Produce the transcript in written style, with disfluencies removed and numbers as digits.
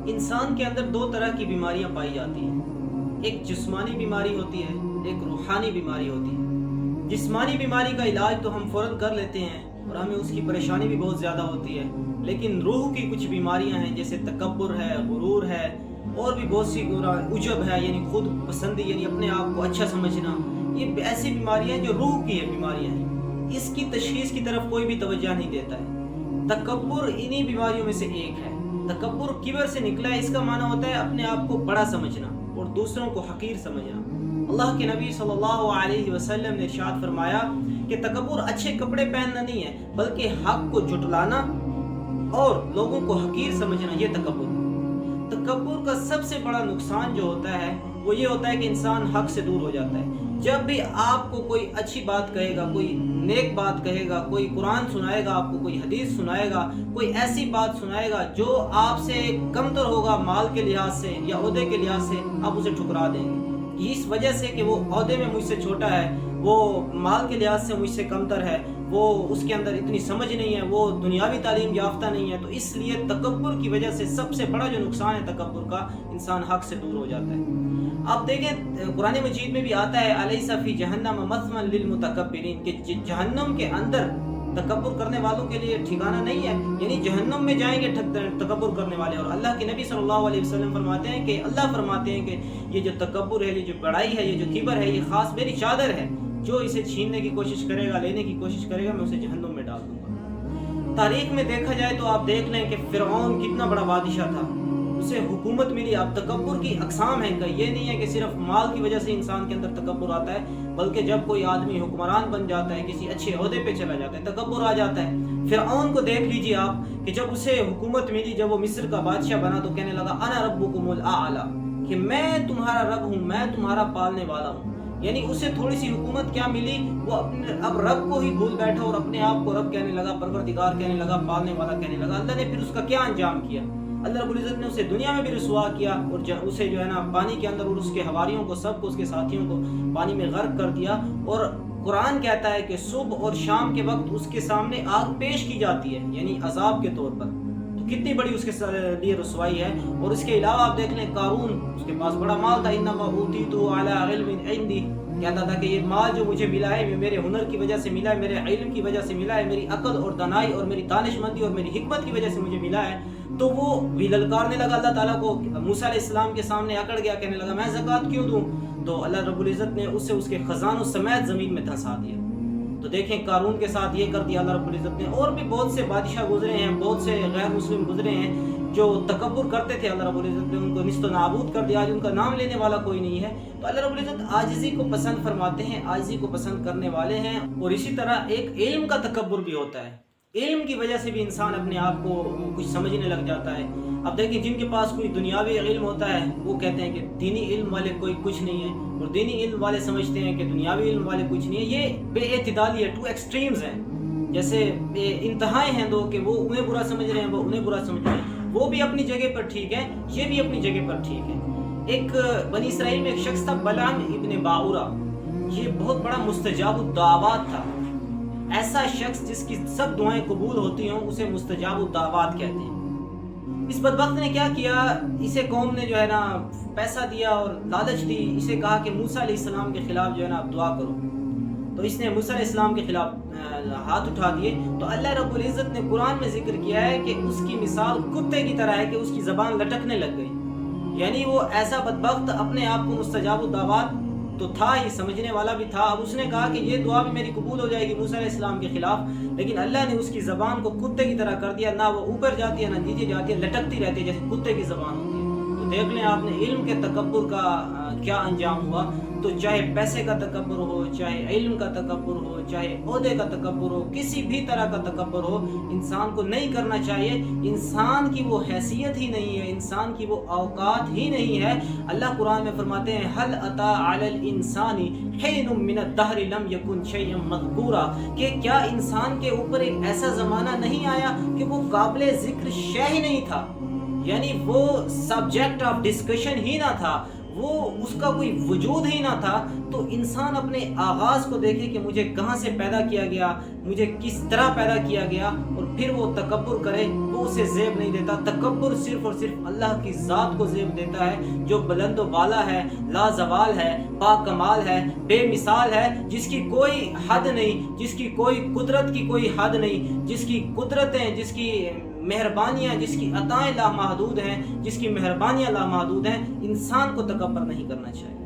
انسان کے اندر دو طرح کی بیماریاں پائی جاتی ہیں، ایک جسمانی بیماری ہوتی ہے، ایک روحانی بیماری ہوتی ہے۔ جسمانی بیماری کا علاج تو ہم فوراً کر لیتے ہیں اور ہمیں اس کی پریشانی بھی بہت زیادہ ہوتی ہے، لیکن روح کی کچھ بیماریاں ہیں جیسے تکبر ہے، غرور ہے اور بھی بہت سی عجب ہے، یعنی خود پسندی، یعنی اپنے آپ کو اچھا سمجھنا، یہ ایسی بیماریاں ہیں جو روح کی بیماریاں ہیں۔ اس کی تشخیص کی طرف کوئی بھی توجہ نہیں دیتا ہے۔ تکبر انہی بیماریوں میں سے ایک ہے۔ تکبر کبر سے نکلا ہے، اس کا معنی ہوتا ہے اپنے آپ کو بڑا سمجھنا اور دوسروں کو حقیر سمجھنا۔ اللہ کے نبی صلی اللہ علیہ وسلم نے ارشاد فرمایا کہ تکبر اچھے کپڑے پہننا نہیں ہے، بلکہ حق کو جھٹلانا اور لوگوں کو حقیر سمجھنا، یہ تکبر۔ تکبر کا سب سے بڑا نقصان جو ہوتا ہے وہ یہ ہوتا ہے کہ انسان حق سے دور ہو جاتا ہے۔ جب بھی آپ کو کوئی اچھی بات کہے گا، کوئی نیک بات کہے گا، کوئی قرآن سنائے گا آپ کو، کوئی حدیث سنائے گا، کوئی ایسی بات سنائے گا جو آپ سے کمتر ہوگا مال کے لحاظ سے یا عہدے کے لحاظ سے، آپ اسے ٹھکرا دیں گے، اس وجہ سے کہ وہ عہدے میں مجھ سے چھوٹا ہے، وہ مال کے لحاظ سے مجھ سے کمتر ہے، وہ اس کے اندر اتنی سمجھ نہیں ہے، وہ دنیاوی تعلیم یافتہ نہیں ہے۔ تو اس لیے تکبر کی وجہ سے سب سے بڑا جو نقصان ہے تکبر کا، انسان حق سے دور ہو جاتا ہے۔ آپ دیکھیں قرآن مجید میں بھی آتا ہے الیس فی جہنم مثوی للمتکبرین، کہ جہنم کے اندر تکبر کرنے والوں کے لیے ٹھکانہ نہیں ہے، یعنی جہنم میں جائیں گے تکبر کرنے والے۔ اور اللہ کے نبی صلی اللہ علیہ وسلم فرماتے ہیں کہ اللہ فرماتے ہیں کہ یہ جو تکبر ہے، یہ جو بڑائی ہے، یہ جو کبر ہے، یہ خاص میری چادر ہے، جو اسے چھیننے کی کوشش کرے گا، لینے کی کوشش کرے گا، میں اسے جہنم میں ڈال دوں گا۔ تاریخ میں دیکھا جائے تو آپ دیکھ لیں کہ فرعون کتنا بڑا بادشاہ تھا، اسے حکومت ملی۔ اب تکبر کی اقسام ہیں، کہ یہ نہیں ہے کہ صرف مال کی وجہ سے انسان کے اندر تکبر آتا ہے، بلکہ جب کوئی آدمی حکمران بن جاتا ہے، کسی اچھے عہدے پہ چلا جاتا ہے، تکبر آ جاتا ہے۔ فرعون کو دیکھ لیجیے آپ کہ جب اسے حکومت ملی، جب وہ مصر کا بادشاہ بنا تو کہنے لگا انا ربکم الاعلی، کہ میں تمہارا رب ہوں، میں تمہارا پالنے والا ہوں۔ یعنی اسے تھوڑی سی حکومت کیا ملی، وہ اب رب کو ہی بھول بیٹھا اور اپنے آپ کو رب کہنے لگا، پروردگار کہنے لگا، پالنے والا کہنے لگا۔ اللہ نے پھر اس کا کیا انجام کیا؟ اللہ رب العزت نے اسے دنیا میں بھی رسوا کیا اور اسے جو ہے نا پانی کے اندر اور اس کے حواریوں کو، سب کو، اس کے ساتھیوں کو پانی میں غرق کر دیا۔ اور قرآن کہتا ہے کہ صبح اور شام کے وقت اس کے سامنے آگ پیش کی جاتی ہے، یعنی عذاب کے طور پر۔ تو کتنی بڑی اس کے لیے رسوائی ہے۔ اور اس کے علاوہ آپ دیکھ لیں قارون، اس کے پاس بڑا مال تھا، انما اوتیت علی علم عندی، کہتا تھا کہ یہ مال جو مجھے ملا ہے یہ میرے ہنر کی وجہ سے ملا ہے، میرے علم کی وجہ سے ملا ہے، میری عقل اور دانائی اور میری دانش مندی اور میری حکمت کی وجہ سے مجھے ملا ہے۔ تو وہ بھی للکارنے لگا اللہ تعالیٰ کو، موسیٰ علیہ السلام کے سامنے اکڑ گیا، کہنے لگا میں زکوٰۃ کیوں دوں؟ تو اللہ رب العزت نے اسے اس کے خزانوں سمیت زمین میں دھسا دیا۔ تو دیکھیں قارون کے ساتھ یہ کر دیا اللہ رب العزت نے۔ اور بھی بہت سے بادشاہ گزرے ہیں، بہت سے غیر مسلم گزرے ہیں جو تکبر کرتے تھے، اللہ رب العزت نے ان کو نیست و نابود کر دیا، آج ان کا نام لینے والا کوئی نہیں ہے۔ تو اللہ رب العزت عاجزی کو پسند فرماتے ہیں، عاجزی کو پسند کرنے والے ہیں۔ اور اسی طرح ایک علم کا تکبر بھی ہوتا ہے، علم کی وجہ سے بھی انسان اپنے آپ کو کچھ سمجھنے لگ جاتا ہے۔ اب دیکھیں جن کے پاس کوئی دنیاوی علم ہوتا ہے وہ کہتے ہیں کہ دینی علم والے کوئی کچھ نہیں ہے، اور دینی علم والے سمجھتے ہیں کہ دنیاوی علم والے کچھ نہیں ہے۔ یہ بے اعتدالی ہے، ٹو ایکسٹریمز ہیں، جیسے انتہائیں ہیں دو، کہ وہ انہیں برا سمجھ رہے ہیں، وہ انہیں برا سمجھ رہے ہیں۔ وہ بھی اپنی جگہ پر ٹھیک ہے، یہ بھی اپنی جگہ پر ٹھیک ہے۔ ایک بنی اسرائیل میں ایک شخص تھا بلعام ابن باعورہ، یہ بہت بڑا مستجاب الدعوات تھا۔ ایسا شخص جس کی سب دعائیں قبول ہوتی ہوں اسے مستجاب الدعوات کہتے ہیں۔ اس بدبخت نے کیا کیا، اسے قوم نے جو ہے نا پیسہ دیا اور لالچ دی، اسے کہا کہ موسیٰ علیہ السلام کے خلاف جو ہے نا آپ دعا کرو۔ تو اس نے موسیٰ علیہ السلام کے خلاف ہاتھ اٹھا دیے۔ تو اللہ رب العزت نے قرآن میں ذکر کیا ہے کہ اس کی مثال کتے کی طرح ہے، کہ اس کی زبان لٹکنے لگ گئی۔ یعنی وہ ایسا بدبخت اپنے آپ کو مستجاب الدعوات تو تھا ہی، سمجھنے والا بھی تھا۔ اب اس نے کہا کہ یہ دعا بھی میری قبول ہو جائے گی موسیٰ علیہ السلام کے خلاف، لیکن اللہ نے اس کی زبان کو کتے کی طرح کر دیا، نہ وہ اوپر جاتی ہے نہ نیچے جاتی ہے، لٹکتی رہتی ہے جیسے کتے کی زبان ہوتی ہے۔ تو دیکھ لیں آپ نے علم کے تکبر کا کیا انجام ہوا۔ تو چاہے پیسے کا تکبر ہو، چاہے علم کا تکبر ہو، چاہے عہدے کا تکبر ہو، کسی بھی طرح کا تکبر ہو، انسان کو نہیں کرنا چاہیے۔ انسان کی وہ حیثیت ہی نہیں ہے، انسان کی وہ اوقات ہی نہیں ہے۔ اللہ قرآن میں فرماتے ہیں هل اتى على الانسان حين من الدهر لم يكن شيئا مذكورا، کہ کیا انسان کے اوپر ایک ایسا زمانہ نہیں آیا کہ وہ قابل ذکر شے ہی نہیں تھا، یعنی وہ سبجیکٹ آف ڈسکشن ہی نہ تھا، وہ اس کا کوئی وجود ہی نہ تھا، تو انسان اپنے آغاز کو دیکھے کہ مجھے کہاں سے پیدا کیا گیا، مجھے کس طرح پیدا کیا گیا، اور پھر وہ تکبر کرے، وہ اسے زیب نہیں دیتا۔ تکبر صرف اور صرف اللہ کی ذات کو زیب دیتا ہے، جو بلند و بالا ہے، لا زوال ہے، پاک کمال ہے، بے مثال ہے، جس کی کوئی حد نہیں، جس کی کوئی قدرت کی کوئی حد نہیں، جس کی قدرتیں، جس کی مہربانیاں، جس کی عطائیں لامحدود ہیں، جس کی مہربانیاں لامحدود ہیں۔ انسان کو تکبر نہیں کرنا چاہیے۔